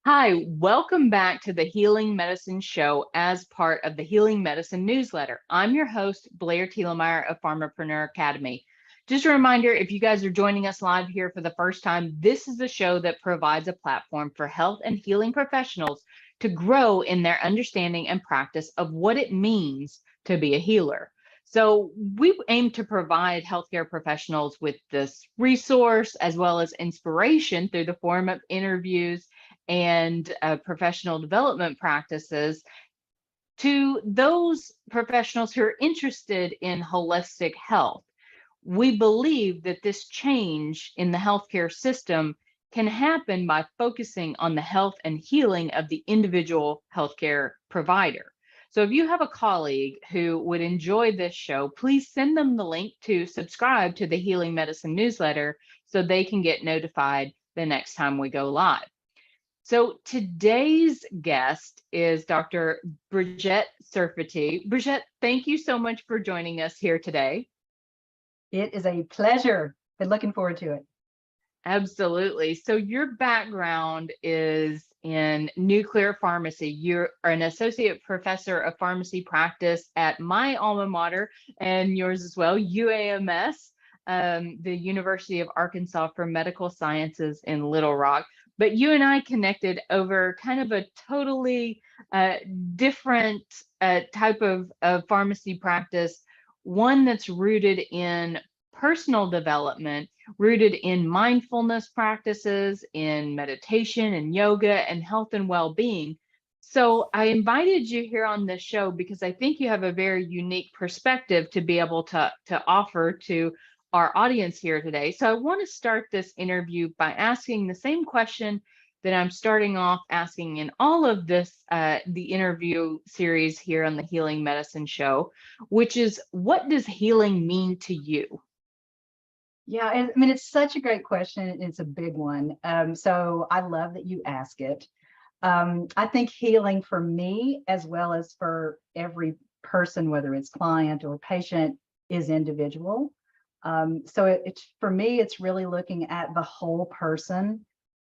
Hi, welcome back to the Healing Medicine Show as part of the Healing Medicine newsletter. I'm your host, Blair Thielemeyer of Pharmapreneur Academy. Just a reminder, if you guys are joining us live here for the first time, this is the show that provides a platform for health and healing professionals to grow in their understanding and practice of what it means to be a healer. So we aim to provide healthcare professionals with this resource as well as inspiration through the form of interviews and professional development practices to those professionals who are interested in holistic health. We believe that this change in the healthcare system can happen by focusing on the health and healing of the individual healthcare provider. So if you have a colleague who would enjoy this show, please send them the link to subscribe to the Healing Medicine newsletter so they can get notified the next time we go live. So today's guest is Dr. Brigette Serfaty. Brigette, thank you so much for joining us here today. It is a pleasure. Been looking forward to it. Absolutely. So your background is in nuclear pharmacy. You are an associate professor of pharmacy practice at my alma mater and yours as well, UAMS, the University of Arkansas for Medical Sciences in Little Rock. But you and I connected over kind of a totally different type of pharmacy practice, one that's rooted in personal development, rooted in mindfulness practices, in meditation and yoga and health and well-being. So I invited you here on this show because I think you have a very unique perspective to be able to offer to our audience here today. So I want to start this interview by asking the same question that I'm starting off asking in all of this, the interview series here on the Healing Medicine Show, which is, what does healing mean to you? Yeah, and I mean, it's such a great question. It's a big one. So I love that you ask it. I think healing for me, as well as for every person, whether it's client or patient, is individual. So it's for me, it's really looking at the whole person,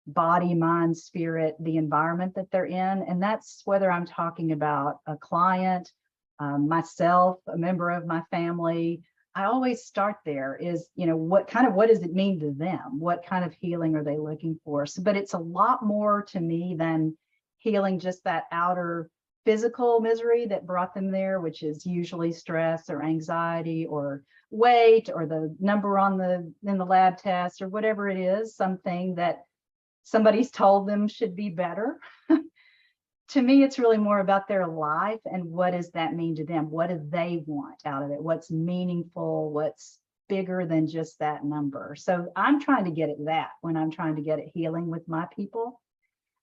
body, mind, spirit, the environment that they're in. And that's whether I'm talking about a client, myself, a member of my family. I always start there is, what does it mean to them? What kind of healing are they looking for? So, but it's a lot more to me than healing just that outer physical misery that brought them there, which is usually stress or anxiety or weight or the number in the lab test or whatever it is, something that somebody's told them should be better. To me, it's really more about their life and what does that mean to them? What do they want out of it? What's meaningful? What's bigger than just that number? So I'm trying to get at that when I'm trying to get at healing with my people.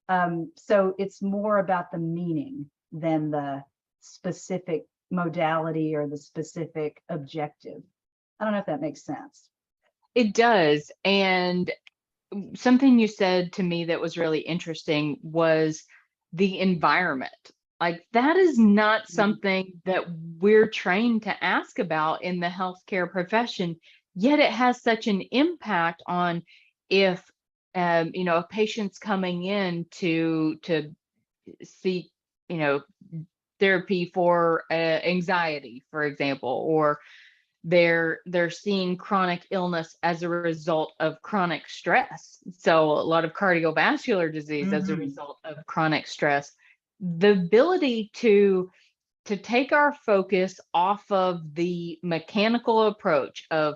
So it's more about the meaning than the specific modality or the specific objective. I don't know if that makes sense. It does. And something you said to me that was really interesting was the environment. Like, that is not something that we're trained to ask about in the healthcare profession, yet it has such an impact on if a patient's coming in to seek therapy for anxiety, for example, or they're seeing chronic illness as a result of chronic stress. So a lot of cardiovascular disease as a result of chronic stress. The ability to take our focus off of the mechanical approach of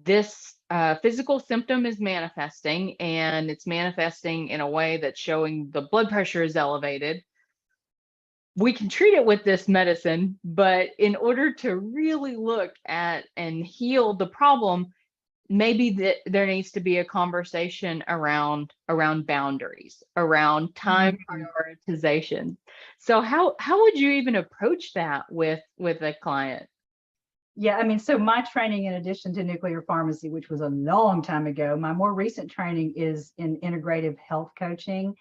this physical symptom is manifesting, and it's manifesting in a way that's showing the blood pressure is elevated. We can treat it with this medicine, but in order to really look at and heal the problem, maybe that there needs to be a conversation around boundaries, around time prioritization. So how would you even approach that with a client? Yeah, I mean, so my training, in addition to nuclear pharmacy, which was a long time ago, my more recent training is in integrative health coaching.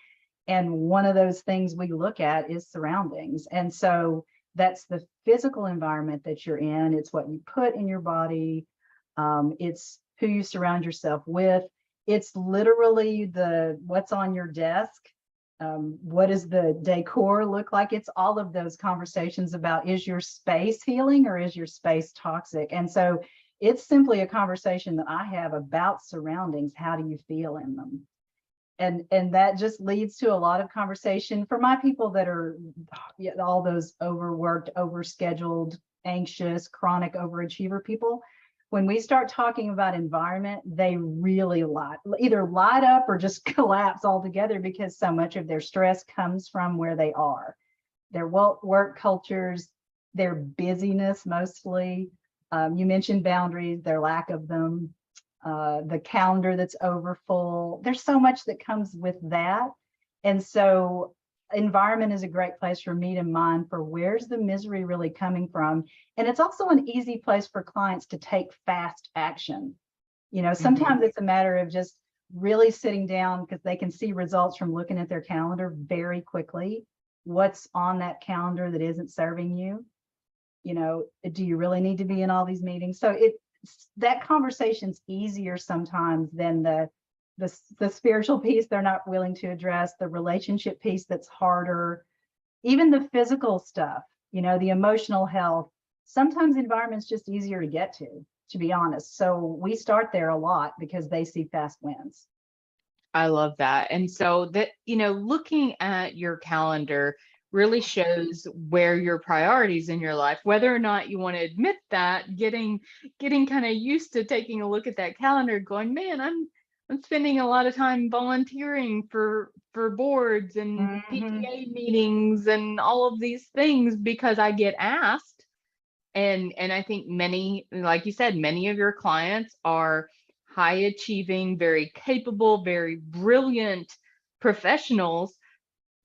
And one of those things we look at is surroundings. And so that's the physical environment that you're in. It's what you put in your body. It's who you surround yourself with. It's literally what's on your desk. What does the decor look like? It's all of those conversations about, is your space healing or is your space toxic? And so it's simply a conversation that I have about surroundings. How do you feel in them? And that just leads to a lot of conversation for my people that are all those overworked, overscheduled, anxious, chronic overachiever people. When we start talking about environment, they really either light up or just collapse altogether, because so much of their stress comes from where they are, their work cultures, their busyness mostly. You mentioned boundaries, their lack of them, the calendar that's over full. There's so much that comes with that. And so environment is a great place for me to mine for where's the misery really coming from. And it's also an easy place for clients to take fast action. You know, sometimes it's a matter of just really sitting down, because they can see results from looking at their calendar very quickly. What's on that calendar that isn't serving you? You know, do you really need to be in all these meetings? So that conversation's easier sometimes than the spiritual piece they're not willing to address, the relationship piece that's harder, even the physical stuff, you know, the emotional health. Sometimes environment's just easier to get to be honest. So we start there a lot because they see fast wins. I love that. And so that, looking at your calendar really shows where your priorities in your life, whether or not you want to admit that, getting kind of used to taking a look at that calendar, going, man, I'm spending a lot of time volunteering for boards and PTA meetings and all of these things because I get asked. And I think many, like you said, many of your clients are high achieving, very capable, very brilliant professionals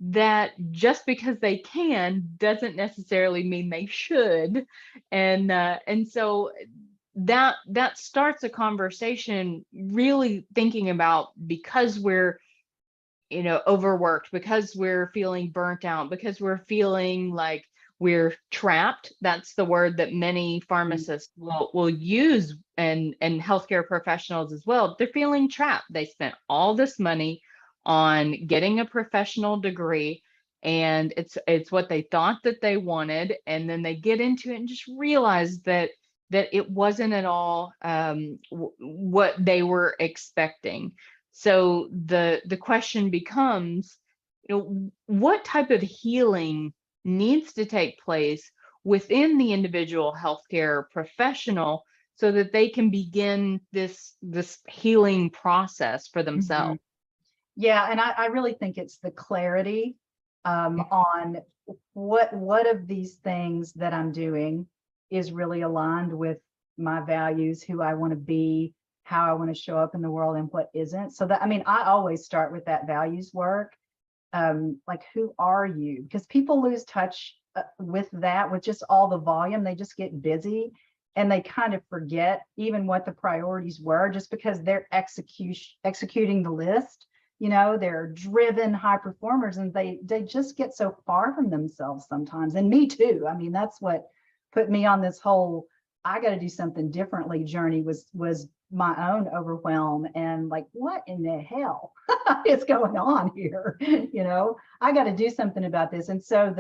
that just because they can doesn't necessarily mean they should. And so that starts a conversation really thinking about, because we're overworked, because we're feeling burnt out, because we're feeling like we're trapped. That's the word that many pharmacists will use, and healthcare professionals as well. They're feeling trapped. They spent all this money on getting a professional degree, and it's what they thought that they wanted, and then they get into it and just realize that it wasn't at all what they were expecting. So the question becomes, what type of healing needs to take place within the individual healthcare professional so that they can begin this healing process for themselves. Yeah, and I really think it's the clarity on what of these things that I'm doing is really aligned with my values, who I want to be, how I want to show up in the world, and what isn't. So that, I mean, I always start with that values work. Like, who are you? Because people lose touch with that, with just all the volume. They just get busy and they kind of forget even what the priorities were, just because they're executing the list. They're driven high performers, and they just get so far from themselves sometimes. And me too. I mean, that's what put me on this whole I got to do something differently journey, was my own overwhelm and like, what in the hell is going on here? I got to do something about this. And so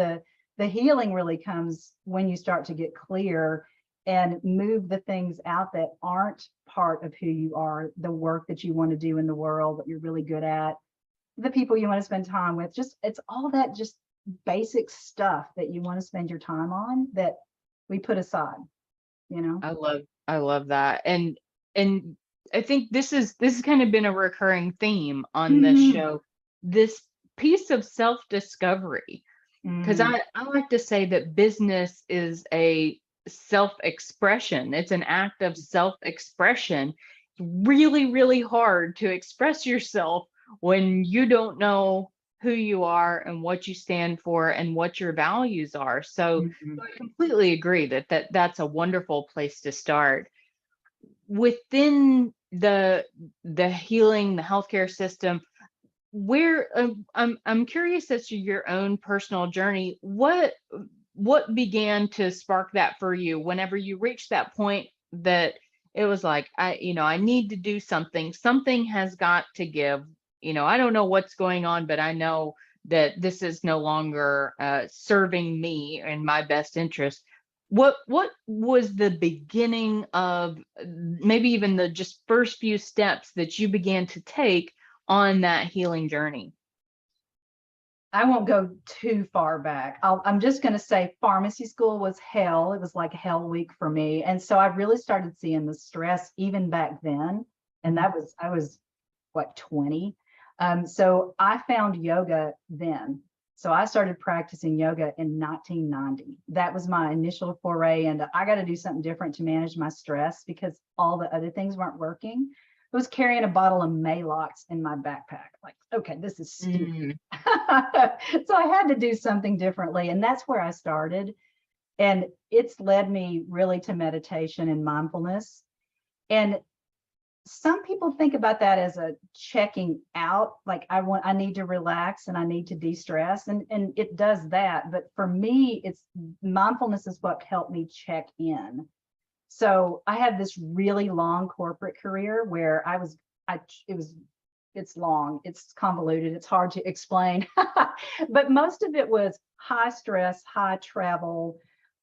the healing really comes when you start to get clear and move the things out that aren't part of who you are, the work that you want to do in the world that you're really good at, the people you want to spend time with. Just, it's all that just basic stuff that you want to spend your time on that we put aside. I love that. And I think this is kind of been a recurring theme on this show, this piece of self-discovery. Because I like to say that business is a self-expression. It's an act of self-expression. It's really, really hard to express yourself when you don't know who you are and what you stand for and what your values are. So I completely agree that's a wonderful place to start. Within the healing, the healthcare system, where I'm curious as to your own personal journey, what began to spark that for you whenever you reached that point that it was like, I need to do something has got to give. I don't know what's going on, but I know that this is no longer serving me and my best interest. What was the beginning of maybe even the just first few steps that you began to take on that healing journey? I won't go too far back. I'm just going to say pharmacy school was hell. It was like hell week for me. And so I really started seeing the stress even back then. And I was what, 20. So I found yoga then. So I started practicing yoga in 1990. That was my initial foray into I got to do something different to manage my stress because all the other things weren't working. I was carrying a bottle of Maalox in my backpack. Like, okay, this is stupid. So I had to do something differently. And that's where I started. And it's led me really to meditation and mindfulness. And some people think about that as a checking out, like I need to relax and I need to de-stress, and it does that. But for me, it's mindfulness is what helped me check in. So I had this really long corporate career where it's long, it's convoluted, it's hard to explain, but most of it was high stress, high travel,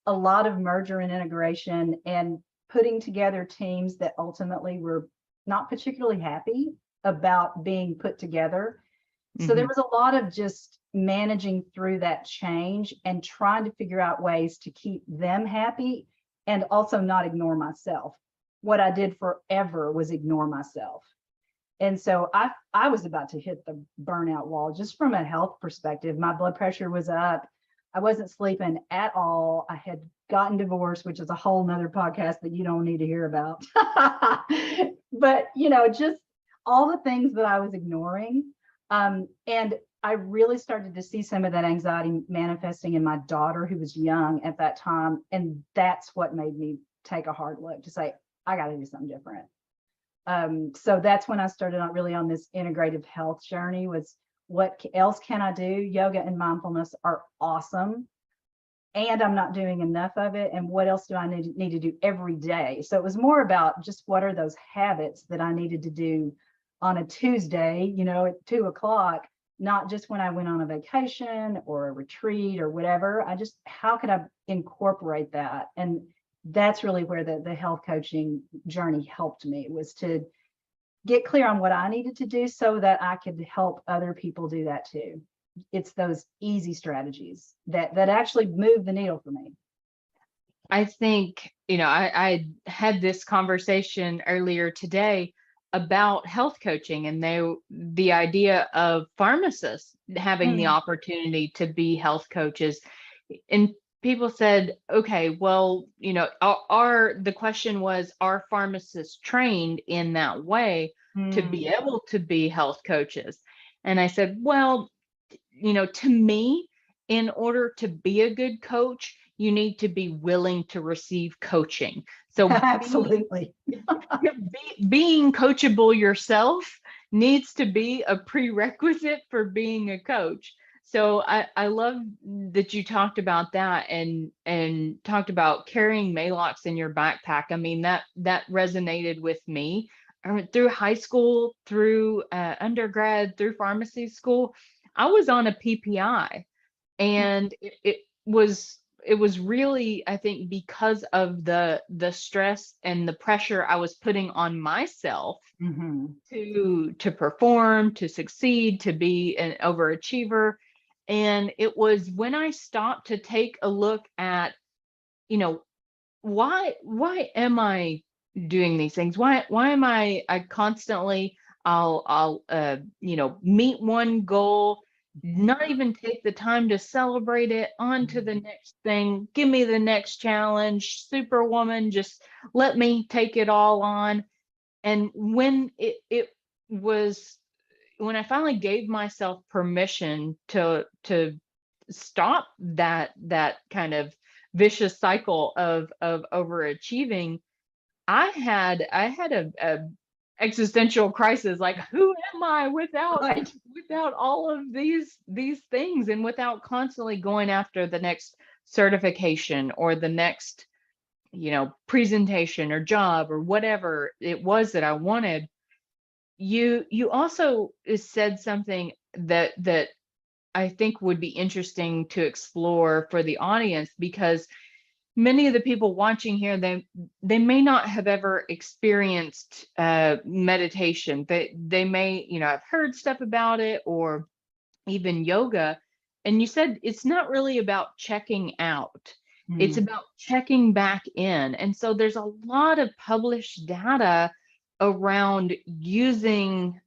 a lot of merger and integration, and putting together teams that ultimately were not particularly happy about being put together. So there was a lot of just managing through that change and trying to figure out ways to keep them happy and also not ignore myself. What I did forever was ignore myself. And so I was about to hit the burnout wall just from a health perspective. My blood pressure was up. I wasn't sleeping at all. I had gotten divorced, which is a whole nother podcast that you don't need to hear about. But, just all the things that I was ignoring. And I really started to see some of that anxiety manifesting in my daughter, who was young at that time. And that's what made me take a hard look to say, I got to do something different. So that's when I started out really on this integrative health journey. Was what else can I do? Yoga and mindfulness are awesome. And I'm not doing enough of it. And what else do I need to do every day? So it was more about just what are those habits that I needed to do on a Tuesday, at 2:00, not just when I went on a vacation or a retreat or whatever. How could I incorporate that? And that's really where the health coaching journey helped me, was to get clear on what I needed to do so that I could help other people do that too. It's those easy strategies that actually move the needle for me. I think, I had this conversation earlier today about health coaching, and the idea of pharmacists having the opportunity to be health coaches. And people said, okay, well, the question was, are pharmacists trained in that way to be able to be health coaches? And I said, well, to me, in order to be a good coach, you need to be willing to receive coaching. So absolutely, being coachable yourself needs to be a prerequisite for being a coach. So I love that you talked about that and talked about carrying Maalox in your backpack. I mean, that resonated with me. I went through high school, through undergrad, through pharmacy school. I was on a PPI, and it was really, I think, because of the stress and the pressure I was putting on myself to perform, to succeed, to be an overachiever. And it was when I stopped to take a look at, why am I doing these things? Why am I constantly, I'll meet one goal, not even take the time to celebrate it, on to the next thing, give me the next challenge, superwoman, just let me take it all on. And when when I finally gave myself permission to stop that kind of vicious cycle of overachieving, I had a existential crisis, like, who am I without all of these things, and without constantly going after the next certification or the next presentation or job or whatever it was that I wanted. You also said something that I think would be interesting to explore for the audience, because many of the people watching here, they may not have ever experienced meditation. They may, have heard stuff about it, or even yoga. And you said it's not really about checking out. It's Mm. about checking back in. And so there's a lot of published data around using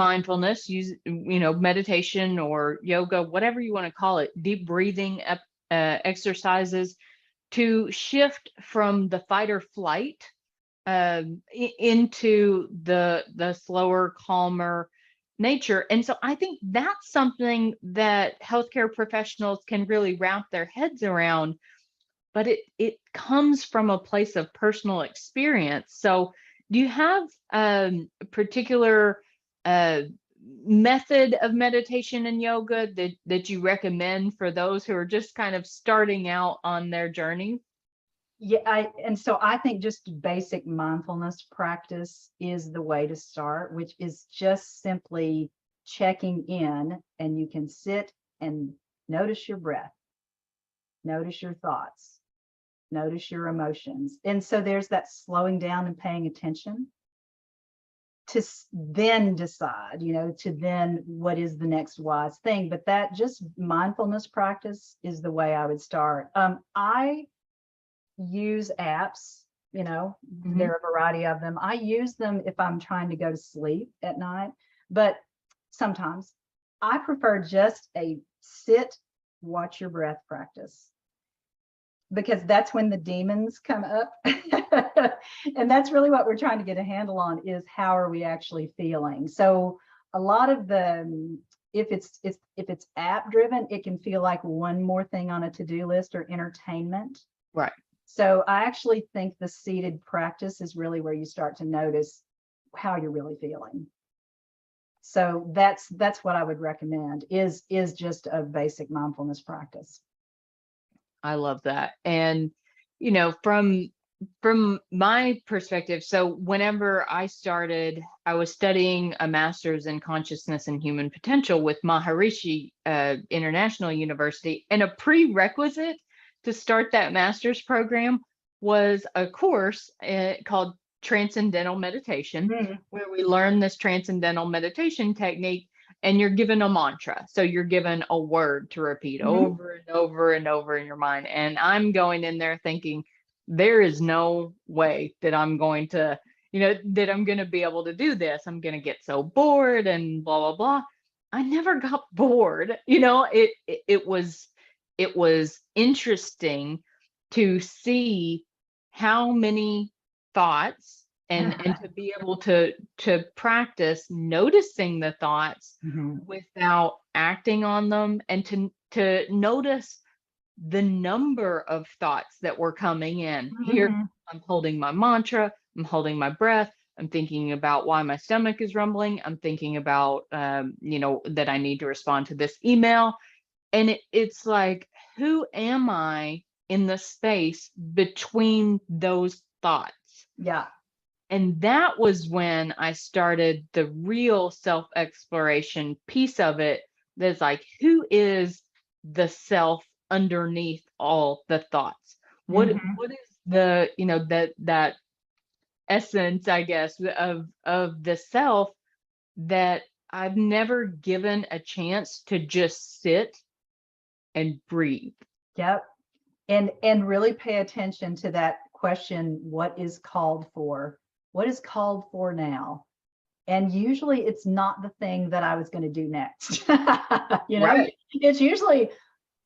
mindfulness, meditation or yoga, whatever you want to call it, deep breathing exercises, to shift from the fight or flight into the slower, calmer nature. And so I think that's something that healthcare professionals can really wrap their heads around, but it comes from a place of personal experience. So do you have a particular uh, method of meditation and yoga that you recommend for those who are just kind of starting out on their journey? Yeah, and so I think just basic mindfulness practice is the way to start, which is just simply checking in, and you can sit and notice your breath, notice your thoughts, notice your emotions. And so there's that slowing down and paying attention to then decide, to then what is the next wise thing. But that just mindfulness practice is the way I would start. I use apps, there Mhm. are a variety of them. I use them if I'm trying to go to sleep at night, but sometimes I prefer just a sit, watch your breath practice, because that's when the demons come up. And that's really what we're trying to get a handle on, is how are we actually feeling. So a lot of the, if it's app driven, it can feel like one more thing on a to-do list or entertainment. Right. So I actually think the seated practice is really where you start to notice how you're really feeling. So that's what I would recommend, is just a basic mindfulness practice. I love that. And from my perspective, so whenever I started, I was studying a master's in consciousness and human potential with Maharishi International University, and a prerequisite to start that master's program was a course called Transcendental Meditation, Mm. where we learn this transcendental meditation technique, and you're given a mantra. So you're given a word to repeat Mhm. over and over and over in your mind. And I'm going in there thinking, there is no way that I'm going to, that I'm going to be able to do this. I'm going to get so bored and blah, blah, blah. I never got bored. It was interesting to see how many thoughts, and to be able to practice noticing the thoughts Mhm. without acting on them, and to notice the number of thoughts that were coming in. Here, Mhm. I'm holding my mantra, I'm holding my breath, I'm thinking about why my stomach is rumbling, I'm thinking about that I need to respond to this email. And it's like, who am I in the space between those thoughts? Yeah. And that was when I started the real self exploration piece of it. That's like, who is the self underneath all the thoughts? Mhm. What is the, that essence, I guess, of the self that I've never given a chance to just sit and breathe? Yep. And really pay attention to that question, what is called for? What is called for now? And usually it's not the thing that I was going to do next. Right. It's usually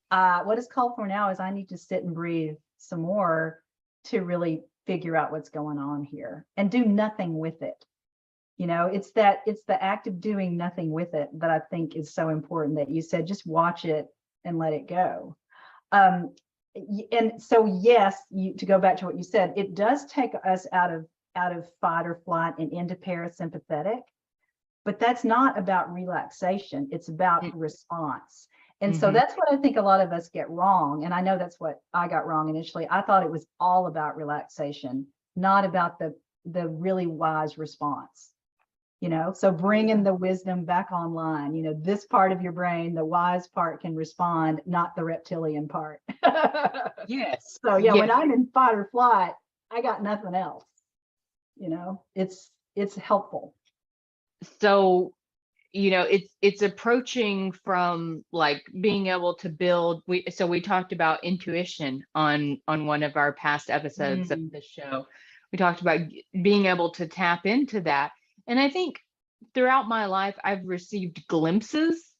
what is called for now is I need to sit and breathe some more to really figure out what's going on here and do nothing with it. It's the act of doing nothing with it that I think is so important, that you said, just watch it and let it go. Um, and so, yes, to go back to what you said, it does take us out of fight or flight and into parasympathetic, but that's not about relaxation. It's about response. And so Mm-hmm. that's what I think a lot of us get wrong. And I know that's what I got wrong initially. I thought it was all about relaxation, not about the really wise response. So bringing the wisdom back online, this part of your brain, the wise part, can respond, not the reptilian part. Yes. So yeah, when Yes. I'm in fight or flight, I got nothing else. It's helpful. So, it's approaching from like being able to build. We talked about intuition on one of our past episodes of the show. We talked about being able to tap into that. And I think throughout my life, I've received glimpses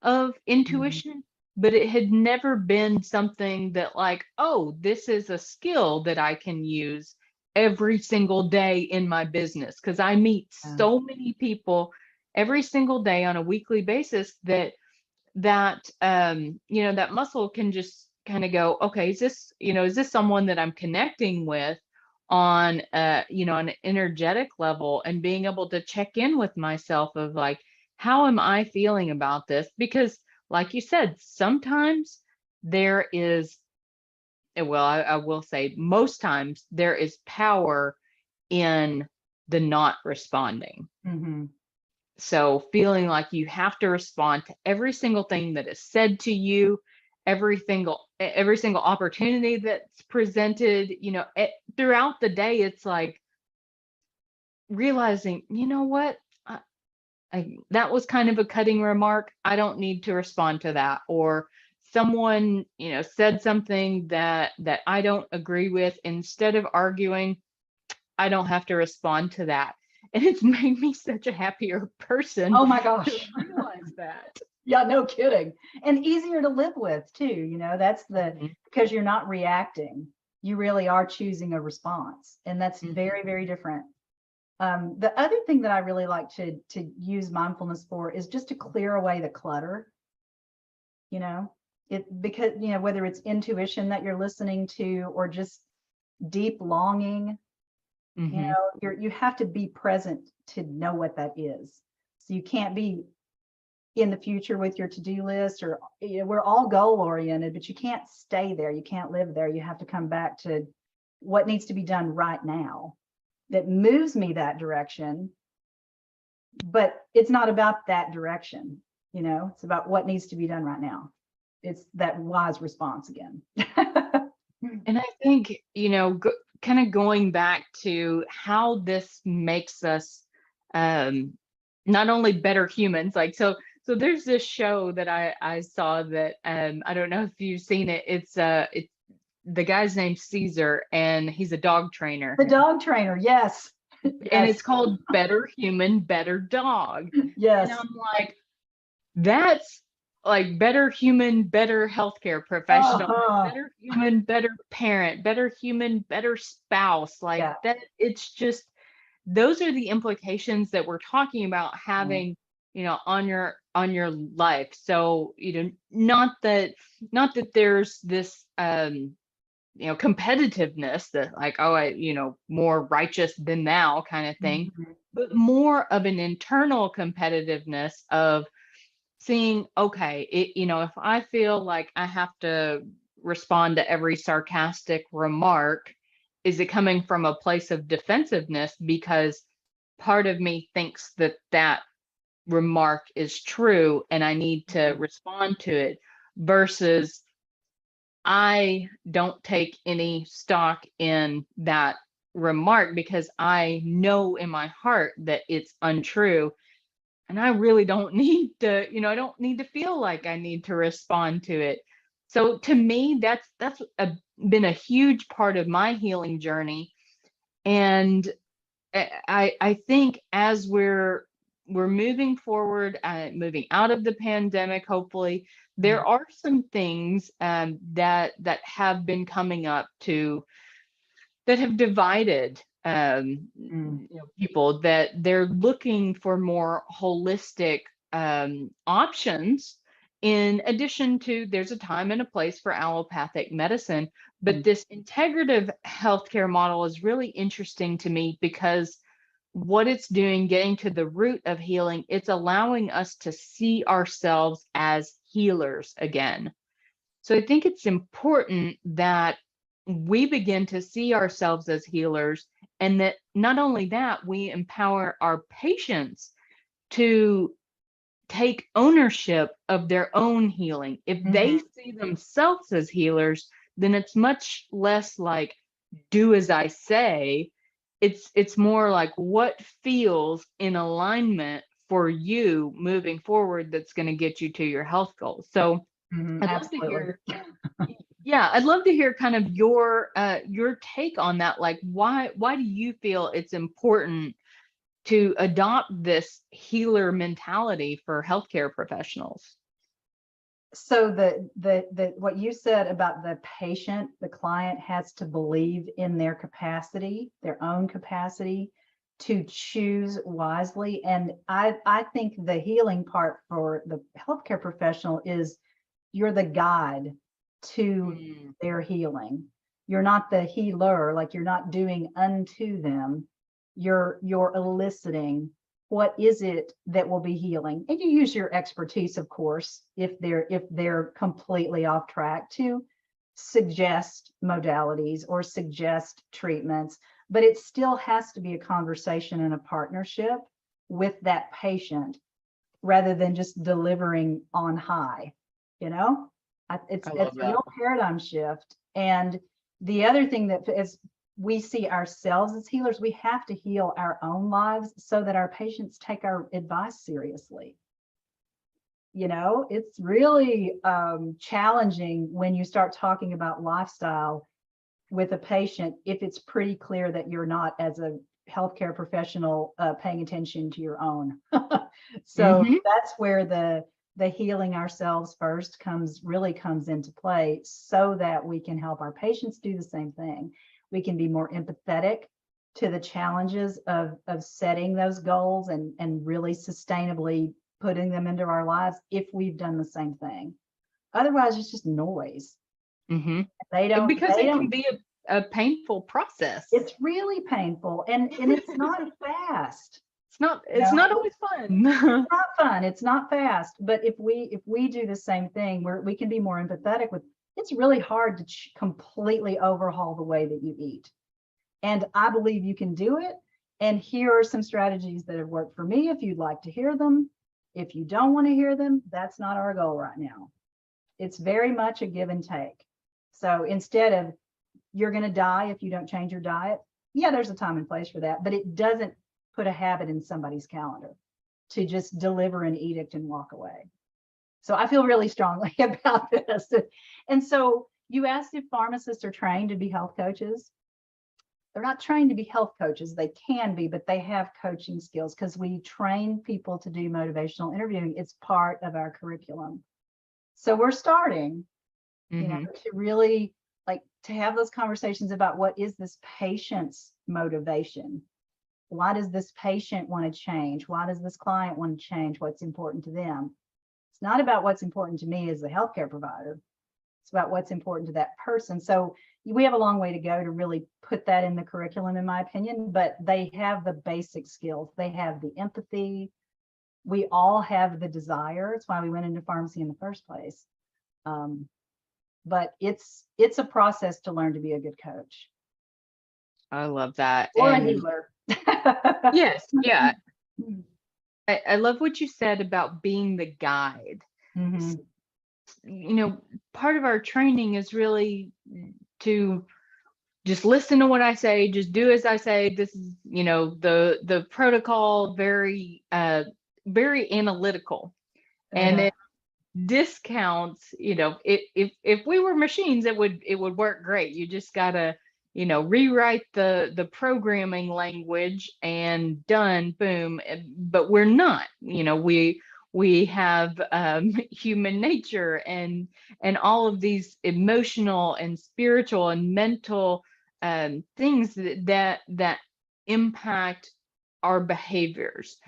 of intuition, but it had never been something that like, oh, this is a skill that I can use every single day in my business. Because I meet so many people every single day on a weekly basis that muscle can just kind of go, okay, is this someone that I'm connecting with on an energetic level, and being able to check in with myself of like, how am I feeling about this? Because like you said, sometimes there is, well, I will say most times there is power in the not responding. So feeling like you have to respond to every single thing that is said to you, every single opportunity that's presented, throughout the day. It's like realizing, you know what, that was kind of a cutting remark. I don't need to respond to that. Or someone, said something that I don't agree with. Instead of arguing, I don't have to respond to that. And it's made me such a happier person Oh my to gosh. realize that. Yeah, no kidding. And easier to live with too. That's Mhm. because you're not reacting. You really are choosing a response. And that's Mhm. very, very different. The other thing that I really like to use mindfulness for is just to clear away the clutter. Because whether it's intuition that you're listening to, or just deep longing, Mhm. you have to be present to know what that is. So you can't be in the future with your to-do list, or we're all goal oriented, but you can't stay there. You can't live there. You have to come back to what needs to be done right now that moves me that direction. But it's not about that direction. It's about what needs to be done right now. It's that wise response again. And I think, kind of going back to how this makes us not only better humans, like so there's this show that I saw that I don't know if you've seen it. It's the guy's name's Caesar, and he's a dog trainer. The dog trainer, yes. And Yes. it's called Better Human, Better Dog. And Yes. I'm like, that's like better human, better healthcare professional, like Uh-huh. better human, better parent, better human, better spouse. Like Yeah. that, it's just those are the implications that we're talking about having, on your life. So, not that there's this competitiveness that like, oh, more righteous than thou kind of thing, Mhm. but more of an internal competitiveness of seeing, okay, if I feel like I have to respond to every sarcastic remark, is it coming from a place of defensiveness because part of me thinks that remark is true and I need to respond to it, versus I don't take any stock in that remark because I know in my heart that it's untrue, and I really don't need to, I don't need to feel like I need to respond to it. So to me, been a huge part of my healing journey. And I think as we're moving forward, moving out of the pandemic, hopefully, there are some things that have been coming up that have divided people, that they're looking for more holistic options. In addition to, there's a time and a place for allopathic medicine, but this integrative healthcare model is really interesting to me because what it's doing, getting to the root of healing, it's allowing us to see ourselves as healers again. So I think it's important that we begin to see ourselves as healers And that not only that, we empower our patients to take ownership of their own healing. If they see themselves as healers, then it's much less like do as I say. It's more like what feels in alignment for you moving forward that's going to get you to your health goals. So I'd love to Absolutely. hear, yeah, I'd love to hear kind of your take on that. Like why do you feel it's important to adopt this healer mentality for healthcare professionals? So the what you said about the patient, the client has to believe in their capacity, their own capacity to choose wisely. And I think the healing part for the healthcare professional is you're the guide to their healing. You're not the healer, like you're not doing unto them. You're eliciting what is it that will be healing, and you use your expertise, of course, if they're completely off track, to suggest modalities or suggest treatments, but it still has to be a conversation and a partnership with that patient rather than just delivering on high, you know. It's I love a that. real paradigm shift. And the other thing that is, we see ourselves as healers, we have to heal our own lives so that our patients take our advice seriously. You know, it's really challenging when you start talking about lifestyle with a patient if it's pretty clear that you're not, as a healthcare professional, paying attention to your own. So that's where the healing ourselves first really comes into play, so that we can help our patients do the same thing. We can be more empathetic to the challenges of setting those goals and really sustainably putting them into our lives if we've done the same thing. Otherwise, it's just noise. Because it can be a painful process. It's really painful, and it's not fast. It's not always fun. It's not fun. It's not fast. But if we do the same thing, we can be more empathetic with. It's really hard to completely overhaul the way that you eat. And I believe you can do it. And here are some strategies that have worked for me if you'd like to hear them. If you don't want to hear them, that's not our goal right now. It's very much a give and take. So instead of you're going to die if you don't change your diet, yeah, there's a time and place for that, but it doesn't put a habit in somebody's calendar to just deliver an edict and walk away. So I feel really strongly about this. And so you asked if pharmacists are trained to be health coaches. They're not trained to be health coaches. They can be, but they have coaching skills because we train people to do motivational interviewing. It's part of our curriculum. So we're starting, you know, to really to have those conversations about what is this patient's motivation? Why does this patient want to change? Why does this client want to change? What's important to them? It's not about what's important to me as the healthcare provider. It's about what's important to that person. So we have a long way to go to really put that in the curriculum, in my opinion, but they have the basic skills. They have the empathy. We all have the desire. It's why we went into pharmacy in the first place. But it's a process to learn to be a good coach. I love that. Or a healer. Yes, yeah. I love what you said about being the guide. You know, part of our training is really to just listen to what I say, just do as I say. This is, you know, the protocol, very very analytical. And it discounts, you know, if we were machines, it would work great. You just gotta, you know, rewrite the programming language and done, boom. But we're not, you know, we have human nature and all of these emotional and spiritual and mental things that impact our behaviors.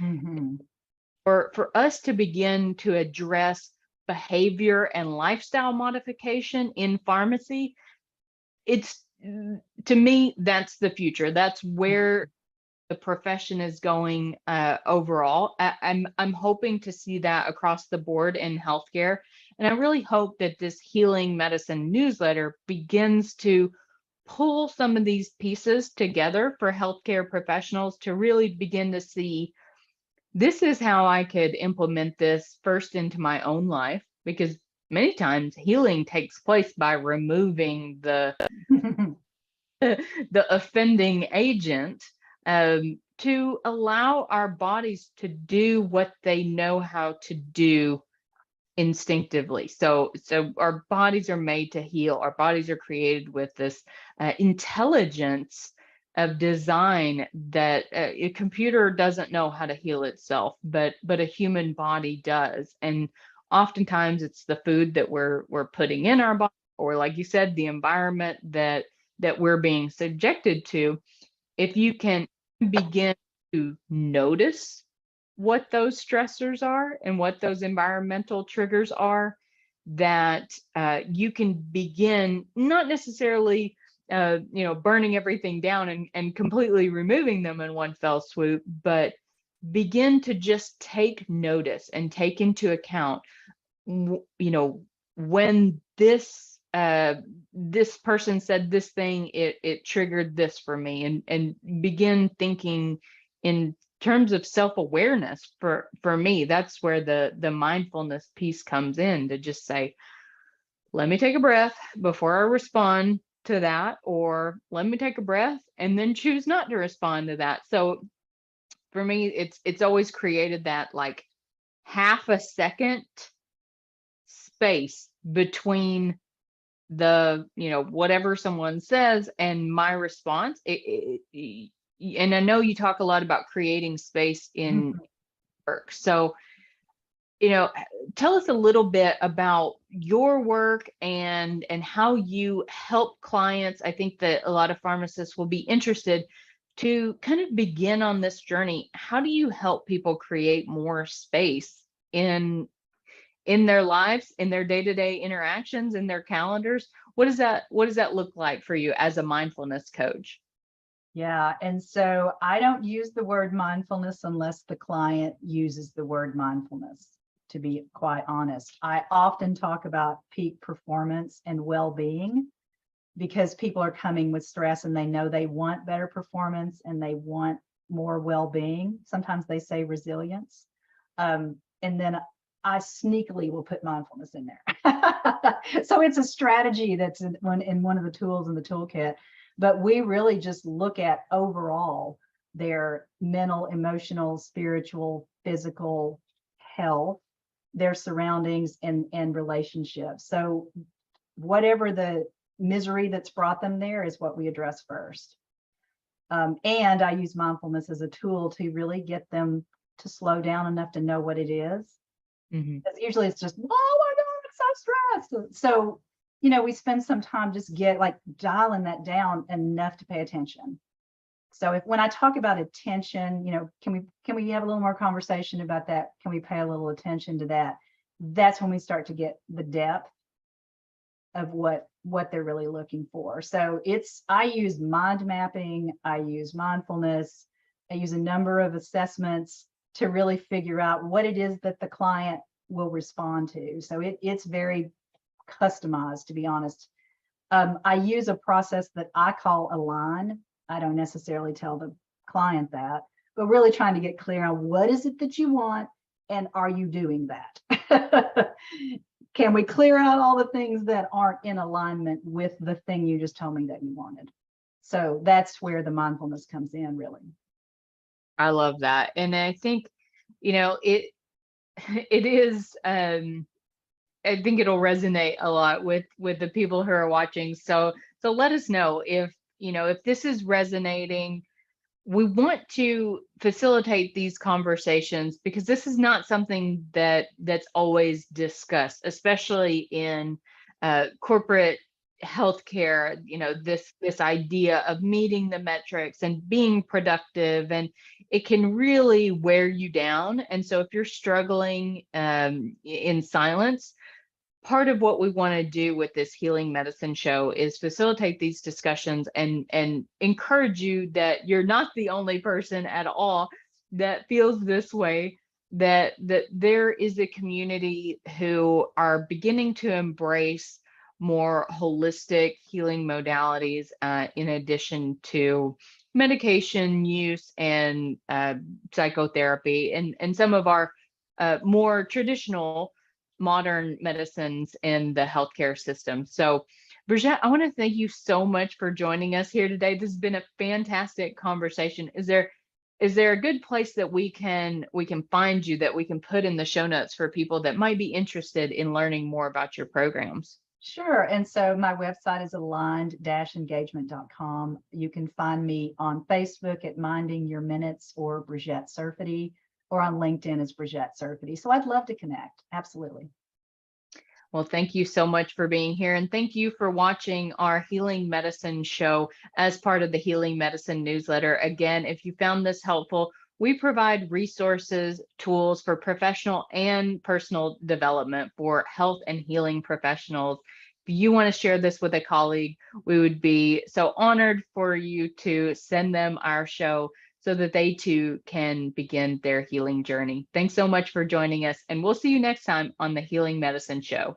For us to begin to address behavior and lifestyle modification in pharmacy, it's, to me, that's the future. That's where the profession is going overall. I'm hoping to see that across the board in healthcare, and I really hope that this healing medicine newsletter begins to pull some of these pieces together for healthcare professionals to really begin to see, this is how I could implement this first into my own life, because many times healing takes place by removing the offending agent, to allow our bodies to do what they know how to do instinctively. So our bodies are made to heal. Our bodies are created with this intelligence of design that a computer doesn't know how to heal itself, but a human body does. And oftentimes it's the food that we're putting in our body, or like you said, the environment that we're being subjected to. If you can begin to notice what those stressors are and what those environmental triggers are, that you can begin, not necessarily burning everything down and completely removing them in one fell swoop, but begin to just take notice and take into account, when this person said this thing, it triggered this for me, and begin thinking in terms of self-awareness. For me, that's where the mindfulness piece comes in, to just say, let me take a breath before I respond to that, or let me take a breath and then choose not to respond to that. So for me, it's always created that like half a second space between the whatever someone says and my response. And I know you talk a lot about creating space in work. So tell us a little bit about your work and how you help clients. I think that a lot of pharmacists will be interested to kind of begin on this journey. How do you help people create more space in their lives, in their day-to-day interactions, in their calendars? What does that look like for you as a mindfulness coach? Yeah. And so I don't use the word mindfulness unless the client uses the word mindfulness, to be quite honest. I often talk about peak performance and well-being, because people are coming with stress and they know they want better performance and they want more well-being. Sometimes they say resilience. And then I sneakily will put mindfulness in there. So it's a strategy that's in one of the tools in the toolkit. But we really just look at overall their mental, emotional, spiritual, physical health, their surroundings, and relationships. So whatever the misery that's brought them there is what we address first. And I use mindfulness as a tool to really get them to slow down enough to know what it is. Because usually it's just, oh my God, I'm so stressed. So, we spend some time just dialing that down enough to pay attention. So when I talk about attention, can we have a little more conversation about that? Can we pay a little attention to that? That's when we start to get the depth of what they're really looking for. So I use mind mapping, I use mindfulness, I use a number of assessments to really figure out what it is that the client will respond to. So it's very customized, to be honest. I use a process that I call align. I don't necessarily tell the client that, but really trying to get clear on what is it that you want and are you doing that? Can we clear out all the things that aren't in alignment with the thing you just told me that you wanted? So that's where the mindfulness comes in, really. I love that. And I think, it is, I think it'll resonate a lot with the people who are watching. So let us know if this is resonating. We want to facilitate these conversations because this is not something that's always discussed, especially in corporate healthcare. This idea of meeting the metrics and being productive, and it can really wear you down. And so if you're struggling in silence, part of what we want to do with this healing medicine show is facilitate these discussions and encourage you that you're not the only person at all that feels this way, that there is a community who are beginning to embrace more holistic healing modalities in addition to medication use and psychotherapy and some of our more traditional modern medicines in the healthcare system. So, Brigette, I want to thank you so much for joining us here today. This has been a fantastic conversation. Is there a good place that we can find you, that we can put in the show notes for people that might be interested in learning more about your programs? Sure. And so my website is aligned-engagement.com. You can find me on Facebook at Minding Your Minutes or Brigette Serfaty, or on LinkedIn as Brigette Serfaty. So I'd love to connect. Absolutely. Well, thank you so much for being here. And thank you for watching our Healing Medicine show as part of the Healing Medicine newsletter. Again, if you found this helpful, we provide resources, tools for professional and personal development for health and healing professionals. If you want to share this with a colleague, we would be so honored for you to send them our show so that they too can begin their healing journey. Thanks so much for joining us, and we'll see you next time on the Healing Medicine Show.